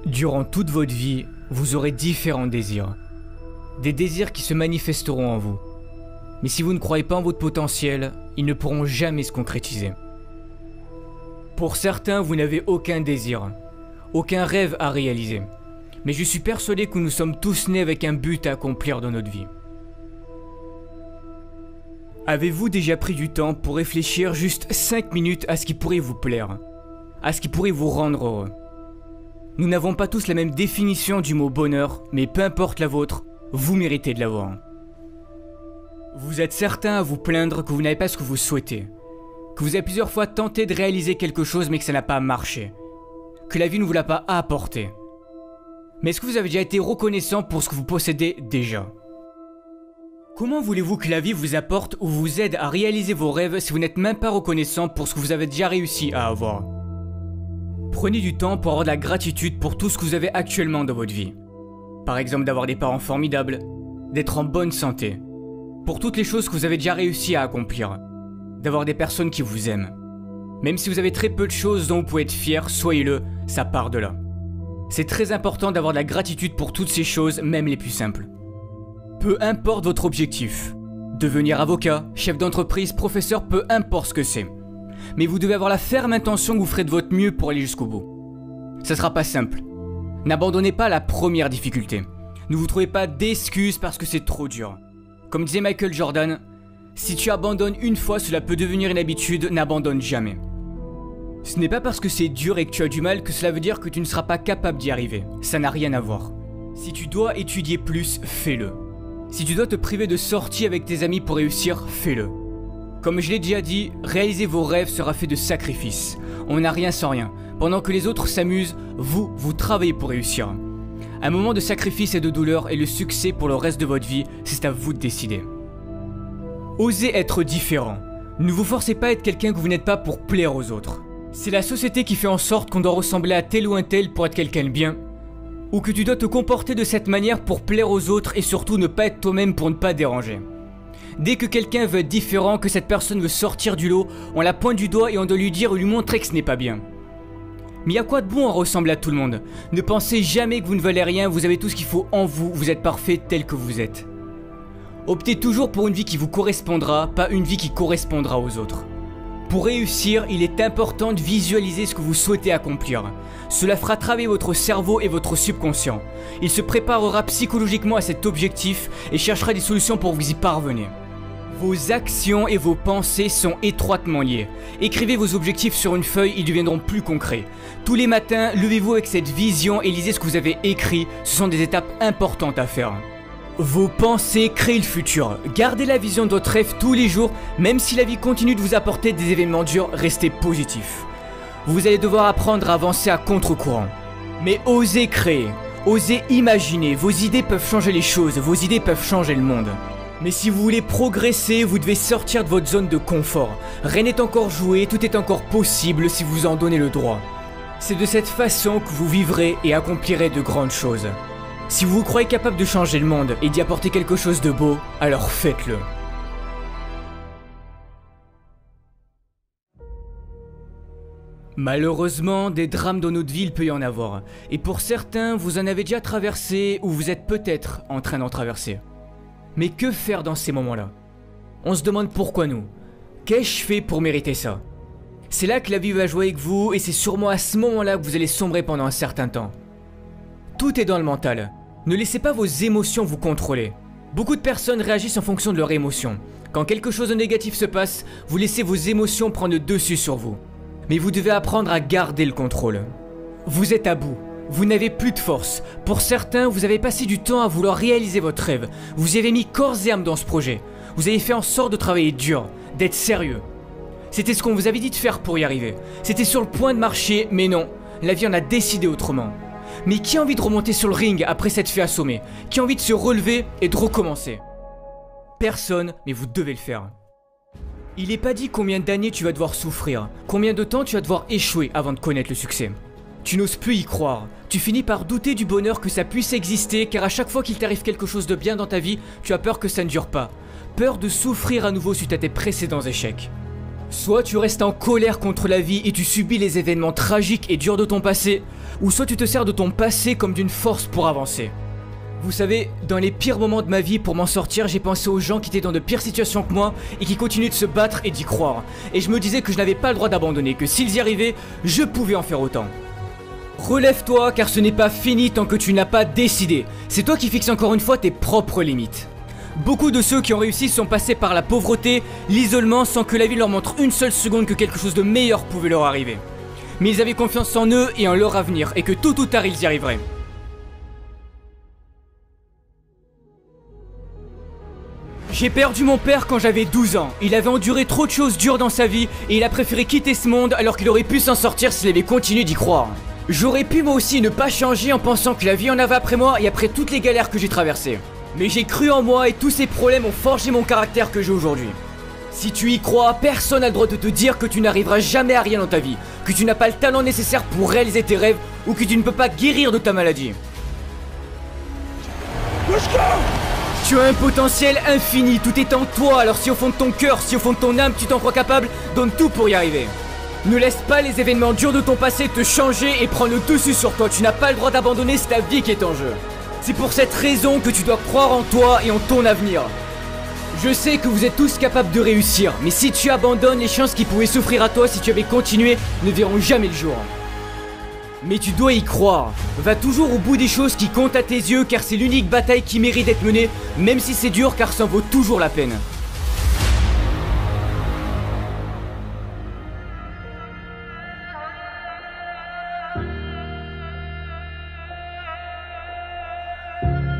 Durant toute votre vie, vous aurez différents désirs. Des désirs qui se manifesteront en vous. Mais si vous ne croyez pas en votre potentiel, ils ne pourront jamais se concrétiser. Pour certains, vous n'avez aucun désir, aucun rêve à réaliser. Mais je suis persuadé que nous sommes tous nés avec un but à accomplir dans notre vie. Avez-vous déjà pris du temps pour réfléchir juste 5 minutes à ce qui pourrait vous plaire, à ce qui pourrait vous rendre heureux? Nous n'avons pas tous la même définition du mot bonheur, mais peu importe la vôtre, vous méritez de l'avoir. Vous êtes certain à vous plaindre que vous n'avez pas ce que vous souhaitez, que vous avez plusieurs fois tenté de réaliser quelque chose mais que ça n'a pas marché, que la vie ne vous l'a pas apporté. Mais est-ce que vous avez déjà été reconnaissant pour ce que vous possédez déjà? Comment voulez-vous que la vie vous apporte ou vous aide à réaliser vos rêves si vous n'êtes même pas reconnaissant pour ce que vous avez déjà réussi à avoir? Prenez du temps pour avoir de la gratitude pour tout ce que vous avez actuellement dans votre vie. Par exemple d'avoir des parents formidables, d'être en bonne santé, pour toutes les choses que vous avez déjà réussi à accomplir, d'avoir des personnes qui vous aiment. Même si vous avez très peu de choses dont vous pouvez être fier, soyez-le, ça part de là. C'est très important d'avoir de la gratitude pour toutes ces choses, même les plus simples. Peu importe votre objectif, devenir avocat, chef d'entreprise, professeur, peu importe ce que c'est. Mais vous devez avoir la ferme intention que vous ferez de votre mieux pour aller jusqu'au bout. Ça sera pas simple. N'abandonnez pas la première difficulté. Ne vous trouvez pas d'excuses parce que c'est trop dur. Comme disait Michael Jordan, si tu abandonnes une fois, cela peut devenir une habitude, n'abandonne jamais. Ce n'est pas parce que c'est dur et que tu as du mal que cela veut dire que tu ne seras pas capable d'y arriver. Ça n'a rien à voir. Si tu dois étudier plus, fais-le. Si tu dois te priver de sorties avec tes amis pour réussir, fais-le. Comme je l'ai déjà dit, réaliser vos rêves sera fait de sacrifices. On n'a rien sans rien. Pendant que les autres s'amusent, vous travaillez pour réussir. Un moment de sacrifice et de douleur et le succès pour le reste de votre vie, c'est à vous de décider. Osez être différent. Ne vous forcez pas à être quelqu'un que vous n'êtes pas pour plaire aux autres. C'est la société qui fait en sorte qu'on doit ressembler à tel ou un tel pour être quelqu'un de bien, ou que tu dois te comporter de cette manière pour plaire aux autres et surtout ne pas être toi-même pour ne pas déranger. Dès que quelqu'un veut être différent, que cette personne veut sortir du lot, on la pointe du doigt et on doit lui dire ou lui montrer que ce n'est pas bien. Mais y a quoi de bon à ressembler à tout le monde? Ne pensez jamais que vous ne valez rien, vous avez tout ce qu'il faut en vous, vous êtes parfait tel que vous êtes. Optez toujours pour une vie qui vous correspondra, pas une vie qui correspondra aux autres. Pour réussir, il est important de visualiser ce que vous souhaitez accomplir. Cela fera travailler votre cerveau et votre subconscient. Il se préparera psychologiquement à cet objectif et cherchera des solutions pour vous y parvenir. Vos actions et vos pensées sont étroitement liées. Écrivez vos objectifs sur une feuille, ils deviendront plus concrets. Tous les matins, levez-vous avec cette vision et lisez ce que vous avez écrit. Ce sont des étapes importantes à faire. Vos pensées créent le futur. Gardez la vision de votre rêve tous les jours, même si la vie continue de vous apporter des événements durs, restez positif. Vous allez devoir apprendre à avancer à contre-courant. Mais osez créer, osez imaginer, vos idées peuvent changer les choses, vos idées peuvent changer le monde. Mais si vous voulez progresser, vous devez sortir de votre zone de confort. Rien n'est encore joué, tout est encore possible si vous en donnez le droit. C'est de cette façon que vous vivrez et accomplirez de grandes choses. Si vous vous croyez capable de changer le monde et d'y apporter quelque chose de beau, alors faites-le. Malheureusement, des drames dans notre vie, il peut y en avoir. Et pour certains, vous en avez déjà traversé ou vous êtes peut-être en train d'en traverser. Mais que faire dans ces moments-là? On se demande pourquoi nous. Qu'ai-je fait pour mériter ça? C'est là que la vie va jouer avec vous et c'est sûrement à ce moment-là que vous allez sombrer pendant un certain temps. Tout est dans le mental. Ne laissez pas vos émotions vous contrôler. Beaucoup de personnes réagissent en fonction de leurs émotions. Quand quelque chose de négatif se passe, vous laissez vos émotions prendre le dessus sur vous. Mais vous devez apprendre à garder le contrôle. Vous êtes à bout. Vous n'avez plus de force. Pour certains, vous avez passé du temps à vouloir réaliser votre rêve. Vous y avez mis corps et âme dans ce projet. Vous avez fait en sorte de travailler dur, d'être sérieux. C'était ce qu'on vous avait dit de faire pour y arriver. C'était sur le point de marcher, mais non. La vie en a décidé autrement. Mais qui a envie de remonter sur le ring après s'être fait assommer? Qui a envie de se relever et de recommencer? Personne, mais vous devez le faire. Il n'est pas dit combien d'années tu vas devoir souffrir, combien de temps tu vas devoir échouer avant de connaître le succès. Tu n'oses plus y croire, tu finis par douter du bonheur que ça puisse exister car à chaque fois qu'il t'arrive quelque chose de bien dans ta vie, tu as peur que ça ne dure pas. Peur de souffrir à nouveau suite à tes précédents échecs. Soit tu restes en colère contre la vie et tu subis les événements tragiques et durs de ton passé, ou soit tu te sers de ton passé comme d'une force pour avancer. Vous savez, dans les pires moments de ma vie, pour m'en sortir, j'ai pensé aux gens qui étaient dans de pires situations que moi et qui continuaient de se battre et d'y croire. Et je me disais que je n'avais pas le droit d'abandonner, que s'ils y arrivaient, je pouvais en faire autant. Relève-toi, car ce n'est pas fini tant que tu n'as pas décidé. C'est toi qui fixes encore une fois tes propres limites. Beaucoup de ceux qui ont réussi sont passés par la pauvreté, l'isolement, sans que la vie leur montre une seule seconde que quelque chose de meilleur pouvait leur arriver. Mais ils avaient confiance en eux et en leur avenir, et que tôt ou tard ils y arriveraient. J'ai perdu mon père quand j'avais 12 ans. Il avait enduré trop de choses dures dans sa vie, et il a préféré quitter ce monde alors qu'il aurait pu s'en sortir s'il avait continué d'y croire. J'aurais pu moi aussi ne pas changer en pensant que la vie en avait après moi et après toutes les galères que j'ai traversées. Mais j'ai cru en moi et tous ces problèmes ont forgé mon caractère que j'ai aujourd'hui. Si tu y crois, personne n'a le droit de te dire que tu n'arriveras jamais à rien dans ta vie, que tu n'as pas le talent nécessaire pour réaliser tes rêves ou que tu ne peux pas guérir de ta maladie. Tu as un potentiel infini, tout est en toi, alors si au fond de ton cœur, si au fond de ton âme tu t'en crois capable, donne tout pour y arriver. Ne laisse pas les événements durs de ton passé te changer et prendre le dessus sur toi, tu n'as pas le droit d'abandonner, c'est ta vie qui est en jeu. C'est pour cette raison que tu dois croire en toi et en ton avenir. Je sais que vous êtes tous capables de réussir, mais si tu abandonnes, les chances qui pouvaient s'offrir à toi si tu avais continué ne verront jamais le jour. Mais tu dois y croire. Va toujours au bout des choses qui comptent à tes yeux, car c'est l'unique bataille qui mérite d'être menée, même si c'est dur, car ça en vaut toujours la peine.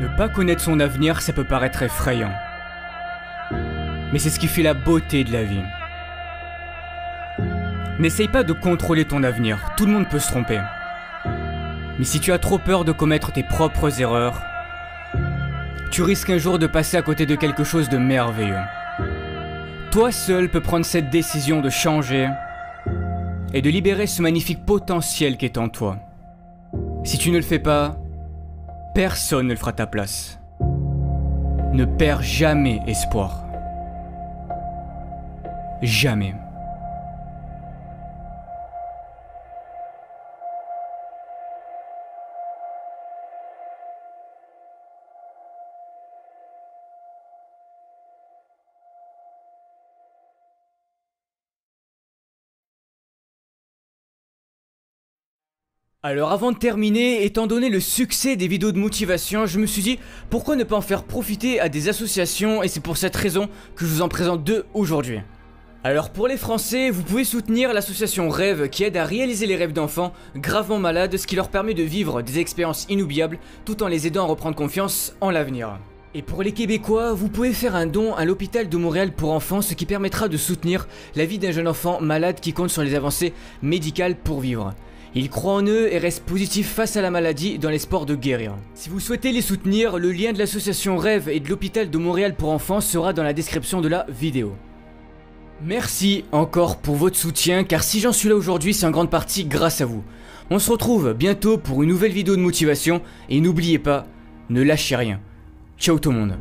Ne pas connaître son avenir, ça peut paraître effrayant. Mais c'est ce qui fait la beauté de la vie. N'essaye pas de contrôler ton avenir, tout le monde peut se tromper. Mais si tu as trop peur de commettre tes propres erreurs, tu risques un jour de passer à côté de quelque chose de merveilleux. Toi seul peux prendre cette décision de changer et de libérer ce magnifique potentiel qui est en toi. Si tu ne le fais pas, personne ne le fera à ta place. Ne perds jamais espoir. Jamais. Alors avant de terminer, étant donné le succès des vidéos de motivation, je me suis dit pourquoi ne pas en faire profiter à des associations et c'est pour cette raison que je vous en présente deux aujourd'hui. Alors pour les Français, vous pouvez soutenir l'association Rêve qui aide à réaliser les rêves d'enfants gravement malades, ce qui leur permet de vivre des expériences inoubliables tout en les aidant à reprendre confiance en l'avenir. Et pour les Québécois, vous pouvez faire un don à l'hôpital de Montréal pour enfants, ce qui permettra de soutenir la vie d'un jeune enfant malade qui compte sur les avancées médicales pour vivre. Ils croient en eux et restent positifs face à la maladie dans l'espoir de guérir. Si vous souhaitez les soutenir, le lien de l'association Rêve et de l'hôpital de Montréal pour enfants sera dans la description de la vidéo. Merci encore pour votre soutien, car si j'en suis là aujourd'hui, c'est en grande partie grâce à vous. On se retrouve bientôt pour une nouvelle vidéo de motivation, et n'oubliez pas, ne lâchez rien. Ciao tout le monde.